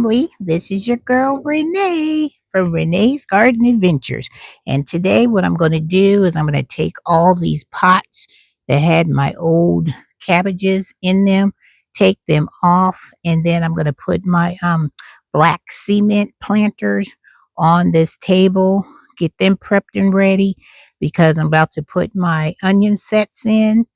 family. This is your girl Renee from Renee's Garden Adventures. And today, what I'm going to do is I'm going to take all these pots that had my old cabbages in them, take them off, and then I'm going to put my black cement planters on this table, get them prepped and ready because I'm about to put my onion sets in.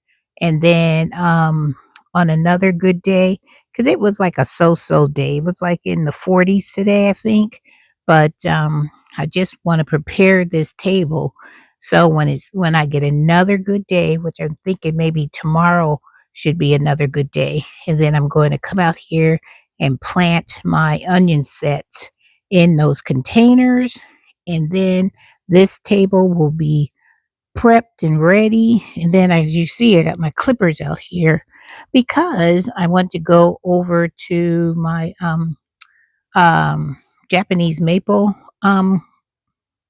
And then on another good day, because it was like a so-so day. It was like in the 40s today, I think. But I just want to prepare this table so when I get another good day, which I'm thinking maybe tomorrow should be another good day, and then I'm going to come out here and plant my onion sets in those containers, and then this table will be prepped and ready. And then, as you see, I got my clippers out here because I want to go over to my um Japanese maple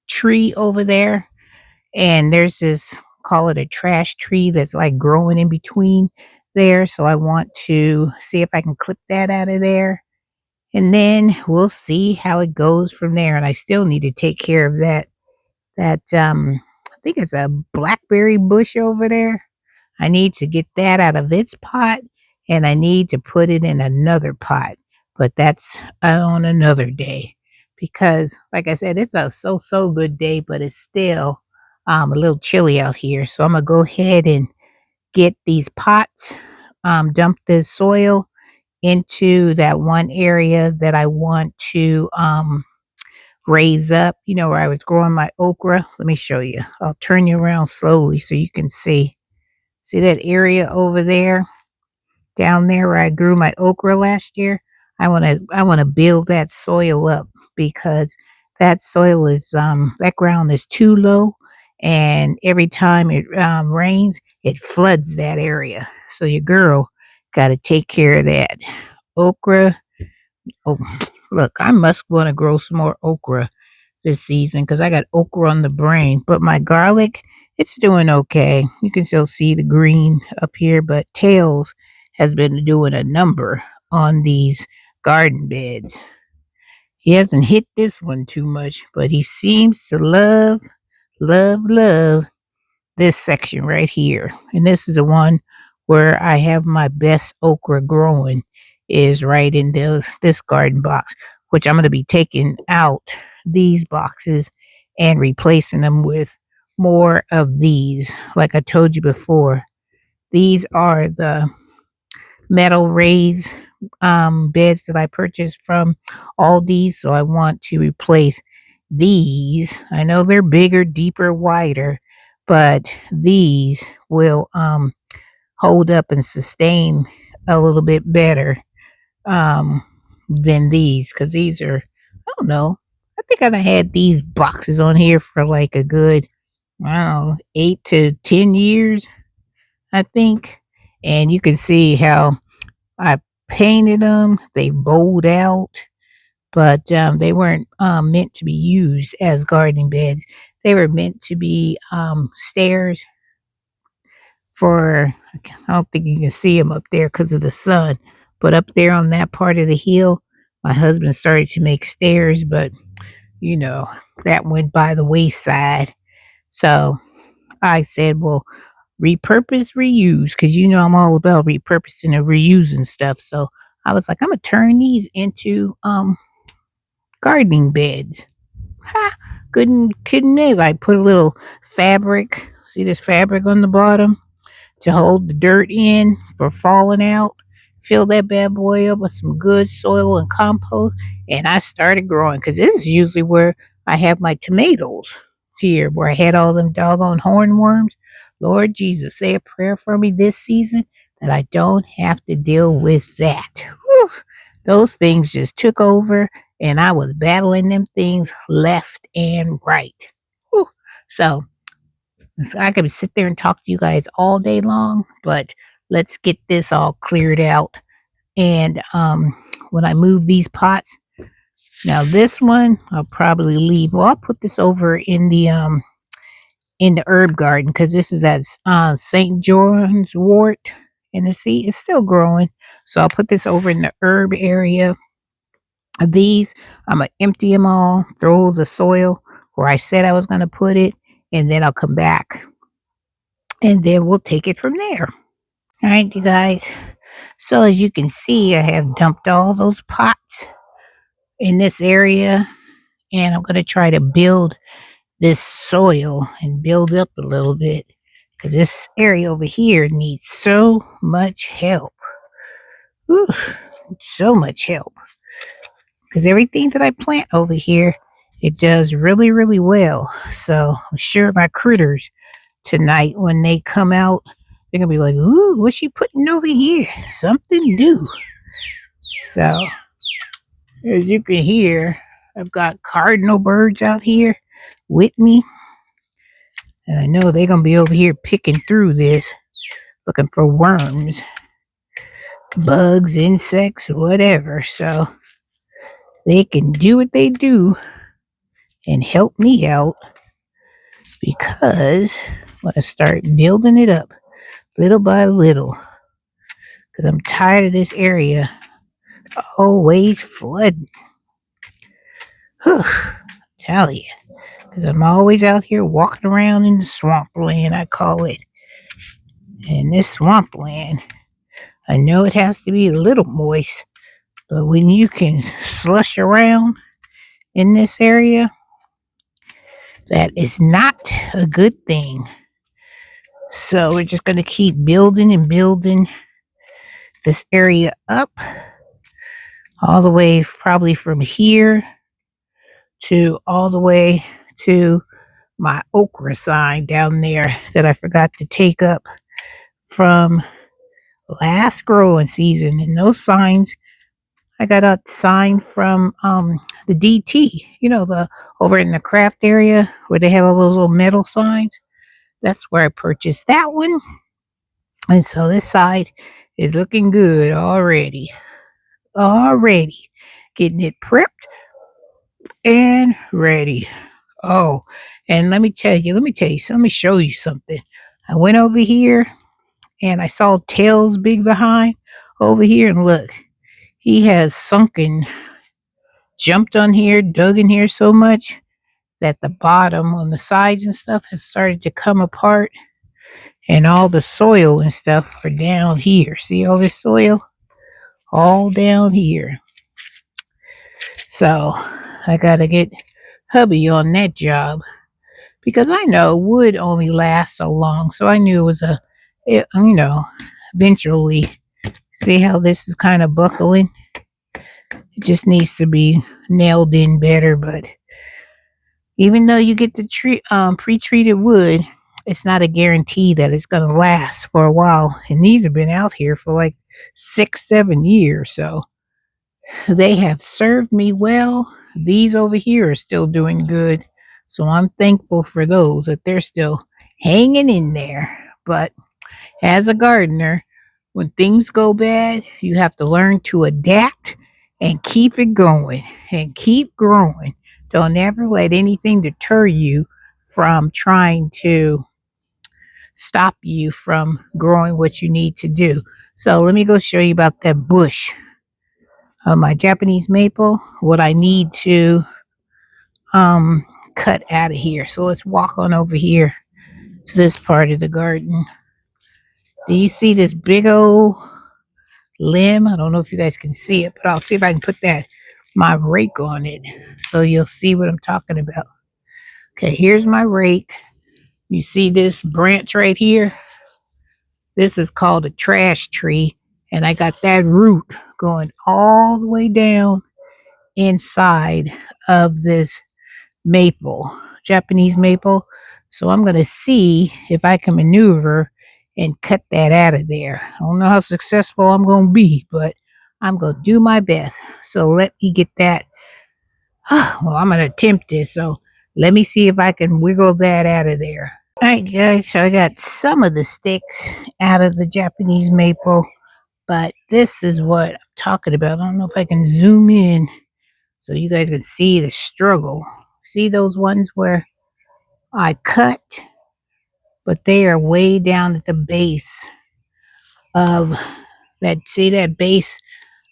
tree over there, and there's this, call it a trash tree, that's like growing in between there. So I want to see if I can clip that out of there, and then we'll see how it goes from there. And I still need to take care of that I think it's a blackberry bush over there. I need to get that out of its pot, and I need to put it in another pot. But that's on another day because, like I said, it's a so good day, but it's still a little chilly out here. So I'm going to go ahead and get these pots, dump the soil into that one area that I want to raise up, where I was growing my okra. Let me show you. I'll turn you around slowly so you can see. See that area over there, down there where I grew my okra last year? I want to build that soil up because that soil is that ground is too low, and every time it rains, it floods that area. So your girl got to take care of that okra. Oh, look, I must want to grow some more okra this season because I got okra on the brain. But my garlic, it's doing okay. You can still see the green up here, but Tails has been doing a number on these garden beds. He hasn't hit this one too much, but he seems to love this section right here. And this is the one where I have my best okra growing, is right in this garden box, which I'm going to be taking out these boxes and replacing them with more of these. Like I told you before, these are the metal raised beds that I purchased from Aldi. So I want to replace these. I know they're bigger, deeper, wider, but these will hold up and sustain a little bit better than these, because these are, I don't know, I think I've had these boxes on here for like a good, I don't know, 8 to 10 years, I think. And you can see how I painted them. They bowed out, but they weren't meant to be used as gardening beds. They were meant to be stairs for, I don't think you can see them up there because of the sun, but up there on that part of the hill, my husband started to make stairs, but that went by the wayside. So I said, well, repurpose, reuse, because I'm all about repurposing and reusing stuff. So I was like, I'm gonna turn these into gardening beds. Ha! Couldn't they? Like, put a little fabric. See this fabric on the bottom to hold the dirt in for falling out. Fill that bad boy up with some good soil and compost, and I started growing, because this is usually where I have my tomatoes here, where I had all them doggone hornworms. Lord Jesus, say a prayer for me this season that I don't have to deal with that. Whew. Those things just took over, and I was battling them things left and right. Whew. So I could sit there and talk to you guys all day long, but let's get this all cleared out. And when I move these pots, now this one I'll probably leave. Well, I'll put this over in the herb garden, because this is that St. John's wort, and see, it's still growing. So I'll put this over in the herb area, These, I'm going to empty them all, throw the soil where I said I was going to put it, and then I'll come back and then we'll take it from there. All right, you guys. So as you can see, I have dumped all those pots in this area, and I'm going to try to build this soil and build up a little bit because this area over here needs so much help. Whew, so much help. Because everything that I plant over here, it does really, really well. So I'm sure my critters tonight, when they come out, they're going to be like, ooh, what's she putting over here? Something new. So as you can hear, I've got cardinal birds out here with me. And I know they're going to be over here picking through this, looking for worms, bugs, insects, whatever. So they can do what they do and help me out because I'm going to start building it up little by little because I'm tired of this area always flooding. Whew, tell you. Because I'm always out here walking around in the swampland, I call it. And this swampland, I know it has to be a little moist, but when you can slush around in this area, that is not a good thing. So we're just going to keep building and building this area up all the way probably from here to all the way to my okra sign down there that I forgot to take up from last growing season. And those signs, I got a sign from the DT, the over in the craft area where they have all those little metal signs. That's where I purchased that one. And so this side is looking good already. Getting it prepped and ready. Oh, and let me show you something. I went over here and I saw Tails Big Behind over here, and look, he has jumped on here, dug in here so much that the bottom on the sides and stuff has started to come apart, and all the soil and stuff are down here. See all this soil? All down here. So I gotta get hubby on that job because I know wood only lasts so long. So I knew eventually. See how this is kind of buckling? It just needs to be nailed in better. But even though you get the pre-treated wood, it's not a guarantee that it's going to last for a while. And these have been out here for like 6-7 years. So they have served me well. These over here are still doing good. So I'm thankful for those, that they're still hanging in there. But as a gardener, when things go bad, you have to learn to adapt and keep it going and keep growing. Don't ever let anything deter you from trying to stop you from growing what you need to do. So let me go show you about that bush of my Japanese maple, what I need to cut out of here. So let's walk on over here to this part of the garden. Do you see this big old limb? I don't know if you guys can see it, but I'll see if I can put my rake on it so you'll see what I'm talking about. Okay, here's my rake. You see this branch right here? This is called a trash tree, and I got that root going all the way down inside of this maple, Japanese maple. So I'm going to see if I can maneuver and cut that out of there. I don't know how successful I'm going to be, but I'm going to do my best. So let me get that. Well, I'm going to attempt this. So let me see if I can wiggle that out of there. All right, guys. So I got some of the sticks out of the Japanese maple, but this is what I'm talking about. I don't know if I can zoom in so you guys can see the struggle. See those ones where I cut, but they are way down at the base of that. See that base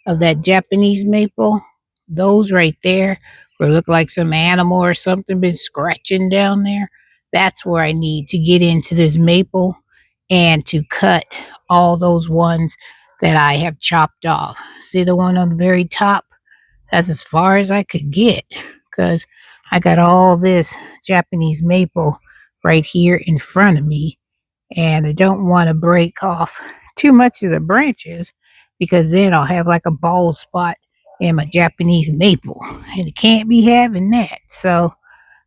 of that Japanese maple? those right there, where it look like some animal or something been scratching down there, that's where I need to get into this maple and to cut all those ones that I have chopped off. See the one on the very top? That's as far as I could get because I got all this Japanese maple right here in front of me, and I don't want to break off too much of the branches because then I'll have like a bald spot in my Japanese maple, and it can't be having that. So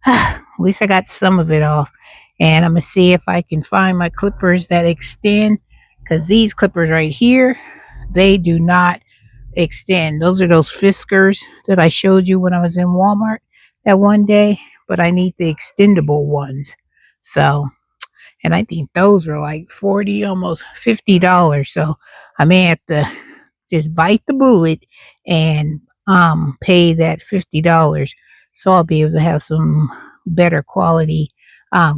at least I got some of it off, and I'm gonna see if I can find my clippers that extend, because these clippers right here, they do not extend. Those are those Fiskars that I showed you when I was in Walmart that one day, but I need the extendable ones. So, and I think those were like 40, almost $50. So I may have to just bite the bullet and pay that $50. So I'll be able to have some better quality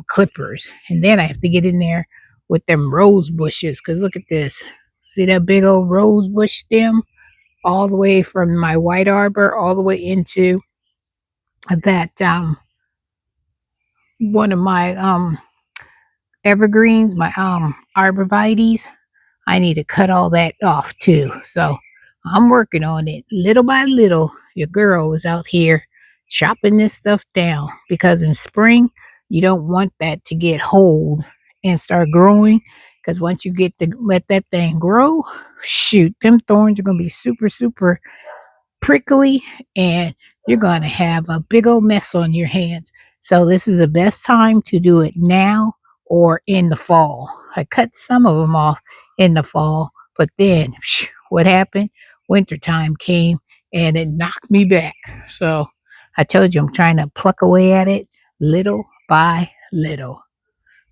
clippers. And then I have to get in there with them rose bushes, because look at this. See that big old rose bush stem? All the way from my white arbor all the way into that one of my evergreens, my arborvitaes. I need to cut all that off too. So I'm working on it little by little. Your girl is out here chopping this stuff down, because in spring you don't want that to get hold and start growing, because once you get to let that thing grow, shoot, them thorns are going to be super, super prickly, and you're going to have a big old mess on your hands. So this is the best time to do it now or in the fall. I cut some of them off in the fall, but then what happened? Wintertime came and it knocked me back. So I told you I'm trying to pluck away at it little by little.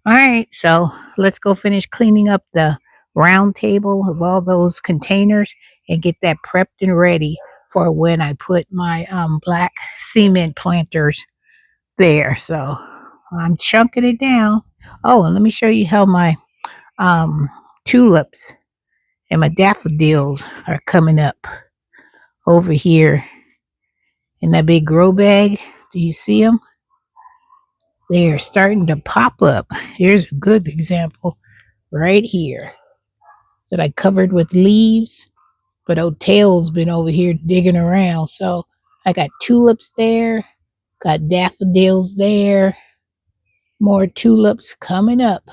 All right, so let's go finish cleaning up the round table of all those containers and get that prepped and ready for when I put my black cement planters there. So I'm chunking it down. Oh, and let me show you how my um, tulips and my daffodils are coming up over here in that big grow bag. Do you see them? They are starting to pop up. Here's a good example right here that I covered with leaves, but Otel's been over here digging around. So I got tulips there, got daffodils there, more tulips coming up.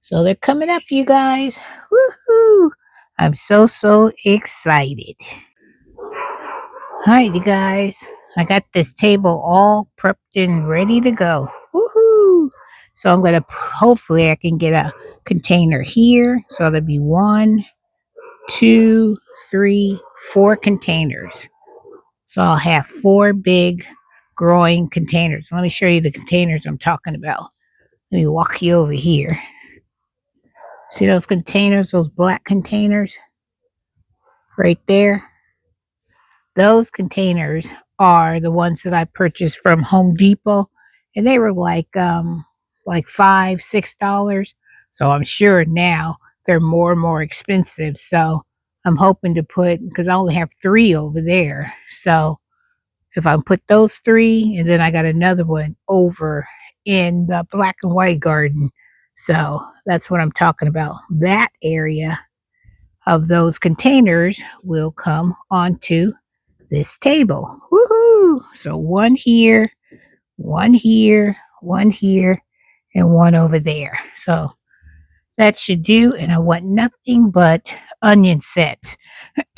So they're coming up, you guys. Woohoo! I'm so, so excited. All right, you guys. I got this table all prepped and ready to go. Woohoo! So I'm going to, hopefully I can get a container here. So there'll be 1, 2, 3, 4 containers. So I'll have 4 big growing containers. Let me show you the containers I'm talking about. Let me walk you over here. See those containers, those black containers right there? Those containers are the ones that I purchased from Home Depot, and they were like $5, $6. So I'm sure now they're more and more expensive. So I'm hoping to put, because I only have 3 over there. So if I put those 3, and then I got another one over in the black and white garden. So that's what I'm talking about. That area of those containers will come onto this table. Woohoo! So 1 here, 1 here, 1 here, and 1 over there. So that should do. And I want nothing but onion sets.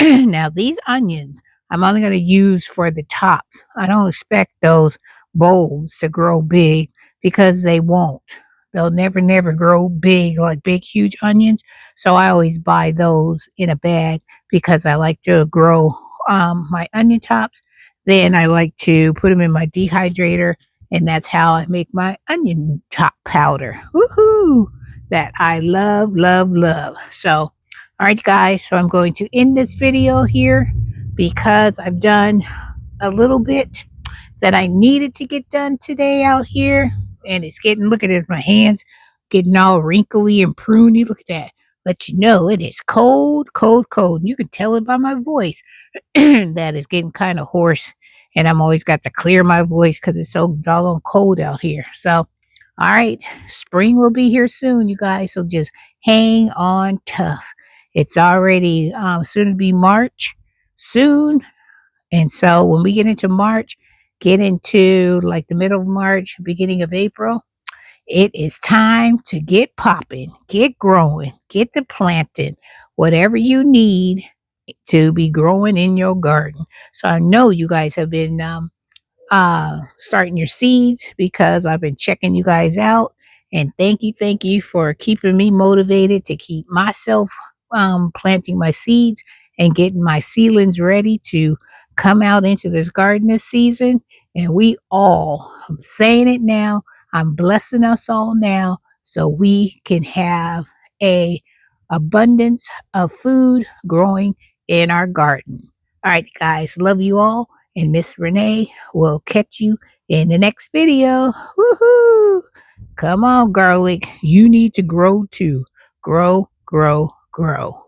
Now these onions, I'm only going to use for the tops. I don't expect those bulbs to grow big, because they won't. They'll never, never grow big, like big, huge onions. So I always buy those in a bag, because I like to grow my onion tops. Then I like to put them in my dehydrator, and that's how I make my onion top powder. Woohoo! That I love, love, love. So all right, guys, so I'm going to end this video here, because I've done a little bit that I needed to get done today out here. And it's getting, look at this, my hands getting all wrinkly and pruny. Look at that. let you know it is cold, cold, cold. You can tell it by my voice that it's getting kind of hoarse, and I'm always got to clear my voice because it's so doggone cold out here. So, all right, spring will be here soon, you guys. So just hang on tough. It's already soon to be March soon, and so when we get into March, get into like the middle of March, beginning of April, it is time to get popping, get growing, get the planting, whatever you need to be growing in your garden. So I know you guys have been starting your seeds because I've been checking you guys out. And thank you for keeping me motivated to keep myself planting my seeds and getting my seedlings ready to come out into this garden this season. And we all, I'm saying it now, I'm blessing us all now so we can have a abundance of food growing in our garden. All right, guys, love you all. And Miss Renee will catch you in the next video. Woohoo! Come on, garlic. You need to grow too. Grow, grow, grow.